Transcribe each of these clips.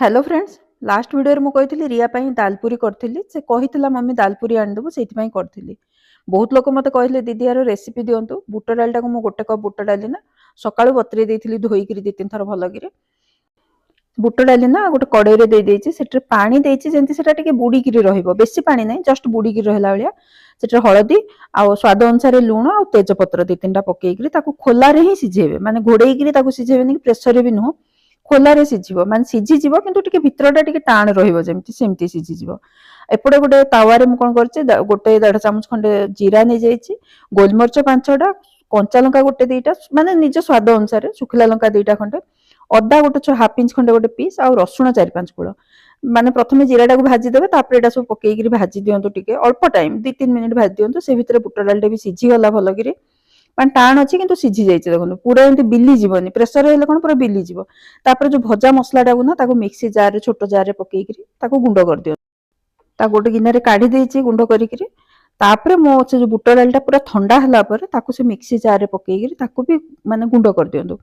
Hello friends. Last video में कही रिया दालपुरी करी से कही मम्मी दालपुरी आनीदेबू से करी। बहुत लोग मत कहले दीदी यार रेसिपी दिंतु। बुट डाल टाक गोटे कप बुट डाली ना सका बतरे देती धोईक दी तीन थर भलक बुट डाली ना गोटे कड़े देती पानी देती बुड़ीक बेसी पानी ना जस्ट बुड़ीक रहा भाया से हलदी आ स्वाद अनुसार लुण आ तेजपत्र दी तीन पकईकि खोलार ही सिझेबे माने घोड़े सिझेबे प्रेसर भी नुह खोलार सिझिब माने सिझीज कि भितरटा टे टाण रमती सिझीज। एपटे गोटे तावारे मु कौन कर गोटे 1.5 चामच खंडे जीरा नहीं जाइए गोलमरीच 5-6टा कंचा लंका गोटे 2टा माने निज स्वाद अनुसार शुखला लंका 2टा खंडे अदा गोटे 1/2 इंच खंडे गोटे पीस आ रसुण 4-5 कूल माने प्रथम जीराटा को भाजीदेवे तापर सब पकईकि भाजी दिंतु टिके अल्प टाइम 2-3 मिनिट भाजी दिंतु से भितर बुट डालटा भी सिझीगला भलक माने टाण अच्छी कि सिझी जाइए देखो पूरा एमती बिली जीवन प्रेसर रहा कौन पूरा बिली जीव। तापर जो भजा मसलाटा को ना मिक्सी जार छोट जार पकईकि गुंड कर दियो गोटे गिनारे काढ़ी देछि गुंड करिकि तापर मो से जो बुट डालटा पूरा ठंडा हला पर ताकू से मिक्सी जार पकईकि ताकू भी माने गुंड कर दियंतु।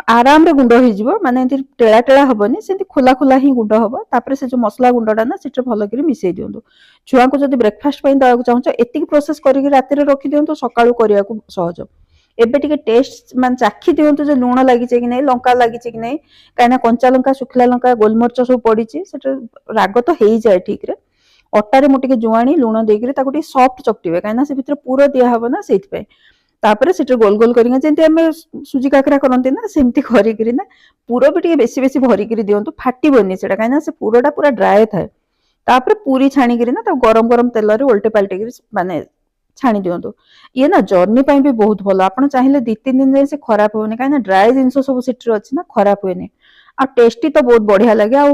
आराम रे गुंड हो माने टेड़ा टेड़ा हेनी से खोला खोला ही गुंड हम तापर से जो मसला गुंडा ना से भलक मिसई दिंतु। छुआ को जब ब्रेकफास्ट देवाक चाहूँ एति प्रोसेस करके राति रखि दिंतु सकाळू करने को सहज। एबे टिके टेस्ट मान चाखी दिंतु जो लुण लगी कि नहीं लंका लगी कि नहीं कहीं कंचा लंका शुखला लंका गोलमरीच सब पड़ी राग तो हो जाए ठीक रे। अटारे मुझे जुआणी लुण देकर सफ्ट चकटे कहीं से भीतर पूरा दिहब ना से तापर से गोल गोल कर सुजी काकरा करते ना सेमती करी ना पूरा भी बेसी बेसी भरिक दिंतु फाटबनी से कहीं से पूराटा पूरा ड्राए थाए तापर पूरी छाणिक ना गरम गरम तेल उल्टे पाल्टे माने छाणी दिंतु। ये ना जर्नी भी बहुत भल आप चाहिए 2-3 दिन जाए से खराब होनी कहीं ड्राए जिन सब से अच्छी ना खराब हुए आ टेस्टी तो बहुत बढ़िया लगे आ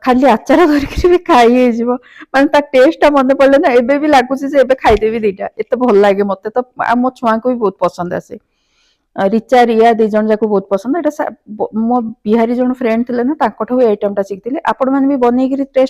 खाली आचार करके खाई माने टेस्ट मन पड़े ना एबे भी लगुच खाईदेवी 2टा एत भल लगे मत तो मो छुआ को भी बहुत पसंद आसे। रिचा रिया 2 जन जाक बहुत पसंद एटा मो बिहारी जन फ्रेंड थे ना आइटमटा शिखी आपण मैंने भी बनईकि टेस्ट